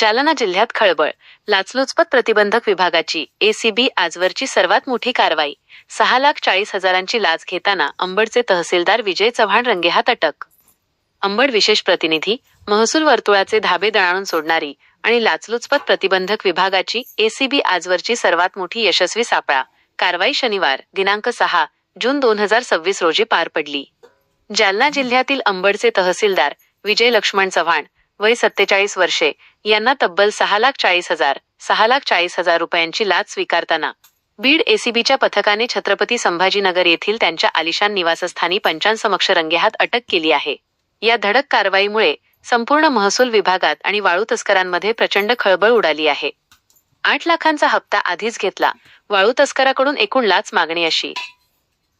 जालना जिल्ह्यात खळबळ. लाचलुचपत प्रतिबंधक विभागाची एसीबी आजवरची सर्वात मोठी कारवाई. 6,40,000ची लाच घेताना अंबडचे तहसीलदार विजय चव्हाण रंगेहात अटक. अंबड विशेष प्रतिनिधी, महसूल वर्तुळाचे धाबे दणाणून सोडणारी आणि लाचलुचपत प्रतिबंधक विभागाची एसीबी आजवरची सर्वात मोठी यशस्वी सापळा कारवाई शनिवार दिनांक 6 जून 2026 रोजी पार पडली. जालना जिल्ह्यातील अंबडचे तहसीलदार विजय लक्ष्मण चव्हाण वय 47 वर्षे यांना तब्बल 6,40,000 रुपयांची लाच स्वीकारताना बीड एसीबीच्या पथकाने छत्रपती संभाजीनगर येथील त्यांच्या आलिशान निवासस्थानी पंचांसमक्ष रंगेहात अटक केली आहे. या धडक कारवाईमुळे संपूर्ण महसूल विभागात आणि वाळू तस्करांमध्ये प्रचंड खळबळ उडाली आहे. 8 लाखांचा हप्ता आधीच घेतला, वाळू तस्कराकडून एकूण लाच मागणी अशी.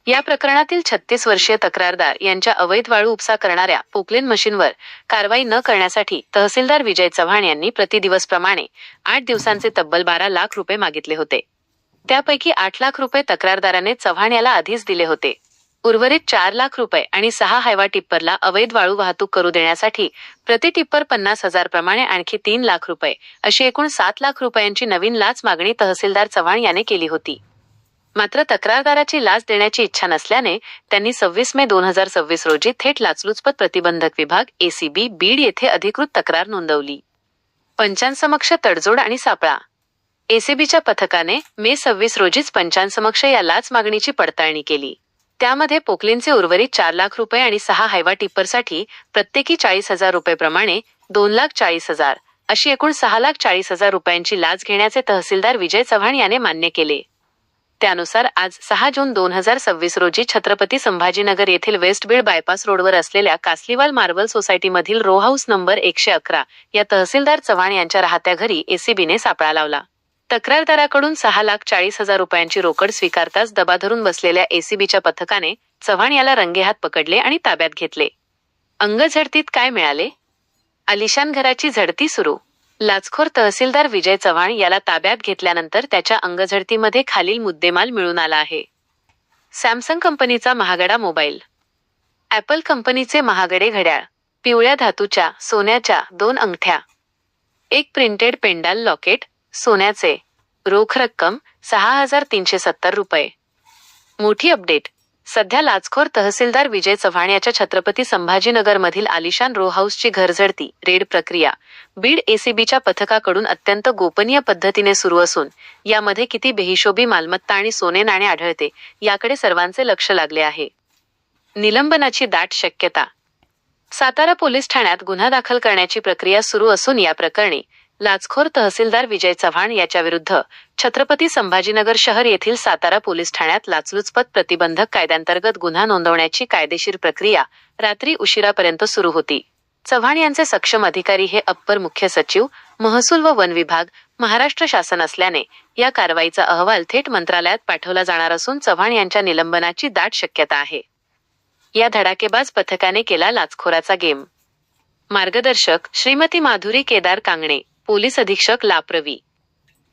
या प्रकरणातील 36 वर्षीय तक्रारदार यांच्या अवैध वाळू उपसा करणाऱ्या पोकलेन मशीनवर कारवाई न करण्यासाठी तहसीलदार विजय चव्हाण यांनी प्रतिदिवसप्रमाणे 8 दिवसांचे तब्बल 12 लाख रुपये मागितले होते. त्यापैकी 8 लाख रुपये तक्रारदाराने चव्हाण याला आधीच दिले होते. उर्वरित 4 लाख रुपये आणि 6 हायवा टिप्परला अवैध वाळू वाहतूक करू देण्यासाठी प्रति टिप्पर 50,000 प्रमाणे आणखी 3 लाख रुपये अशी एकूण 7 लाख रुपयांची नवीन लाच मागणी तहसीलदार चव्हाण याने केली होती. मात्र तक्रारदाराची लाच देण्याची इच्छा नसल्याने त्यांनी 26 मे 2026 रोजी थेट लाचलुचपत प्रतिबंधक विभाग एसीबी बीड येथे अधिकृत तक्रार नोंदवली. पंचांसमक्ष तडजोड आणि सापळा. एसीबीच्या पथकाने मे 26 रोजीच पंचांसमक्ष या लाच मागणीची पडताळणी केली. त्यामध्ये पोकलेनचे उर्वरित 4 लाख रुपये आणि 6 हायवा टिप्परसाठी प्रत्येकी 40,000 रुपये प्रमाणे 2,40,000 अशी एकूण 6,40,000 रुपयांची लाच घेण्याचे तहसीलदार विजय चव्हाण याने मान्य केले. त्यानुसार आज 6 जून 2026 रोजी छत्रपती संभाजीनगर येथील वेस्ट बीड बायपास रोडवर असलेल्या कासलीवाल मार्बल सोसायटीमधील रो हाऊस नंबर 111 या तहसीलदार चव्हाण यांच्या राहत्या घरी एसीबीने सापळा लावला. तक्रारदाराकडून 6,40,000 रुपयांची रोकड स्वीकारताच दबा धरून बसलेल्या एसीबीच्या पथकाने चव्हाण याला रंगेहात पकडले आणि ताब्यात घेतले. अंगझडतीत काय मिळाले? आलिशान घराची झडती सुरू. लाचखोर तहसीलदार विजय चव्हाण याला ताब्यात घेतल्यानंतर त्याच्या अंगझडतीमध्ये खालील मुद्देमाल मिळून आला आहे. सॅमसंग कंपनीचा महागडा मोबाईल, ॲपल कंपनीचे महागडे घड्याळ, पिवळ्या धातूच्या सोन्याच्या 2 अंगठ्या, एक प्रिंटेड पेंडाल लॉकेट सोन्याचे, रोख रक्कम 6,370 रुपये. मोठी अपडेट. सध्या लाचखोर तहसीलदार विजय चव्हाण याच्या छत्रपती संभाजीनगरमधील आलिशान रो हाऊसची घरझडती रेड प्रक्रिया बीड एसीबीच्या पथकाकडून अत्यंत गोपनीय पद्धतीने सुरू असून यामध्ये किती बेहिशोबी मालमत्ता आणि सोने नाणे आढळते याकडे सर्वांचे लक्ष लागले आहे. निलंबनाची दाट शक्यता. सातारा पोलीस ठाण्यात गुन्हा दाखल करण्याची प्रक्रिया सुरू असून या प्रकरणी लाचखोर तहसीलदार विजय चव्हाण याच्या विरुद्ध छत्रपती संभाजीनगर शहर येथील सातारा पोलीस ठाण्यात लाचलुचपत प्रतिबंधक कायद्यांतर्गत गुन्हा नोंदवण्याची कायदेशीर प्रक्रिया रात्री उशिरापर्यंत सुरू होती. चव्हाण यांचे सक्षम अधिकारी हे अप्पर मुख्य सचिव, महसूल व वन विभाग, महाराष्ट्र शासन असल्याने या कारवाईचा अहवाल थेट मंत्रालयात पाठवला जाणार असून चव्हाण यांच्या निलंबनाची दाट शक्यता आहे. या धडाकेबाज पथकाने केला लाचखोराचा गेम. मार्गदर्शक श्रीमती माधुरी केदार कांगणे, पोलीस अधीक्षक लाप्रवी,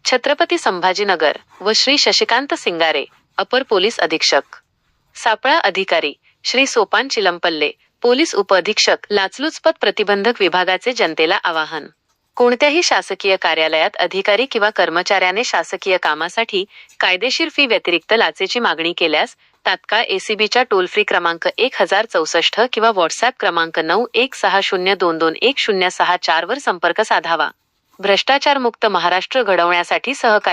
छत्रपती संभाजीनगर व श्री शशिकांत सिंगारे, अपर पोलीस अधीक्षक. सापळा अधिकारी श्री सोपान चिलंपल्ले, पोलीस उपअधीक्षक. लाचलुचपत प्रतिबंधक विभागाचे जनतेला आवाहन. कोणत्याही शासकीय कार्यालयात अधिकारी किंवा कर्मचाऱ्याने शासकीय कामासाठी कायदेशीर फी व्यतिरिक्त लाचेची मागणी केल्यास तात्काळ एसीबीच्या टोल फ्री क्रमांक 1064 किंवा व्हॉट्सॲप क्रमांक 9160221064 वर संपर्क साधावा. भ्रष्टाचारमुक्त महाराष्ट्र घडवण्यासाठी सहकार्य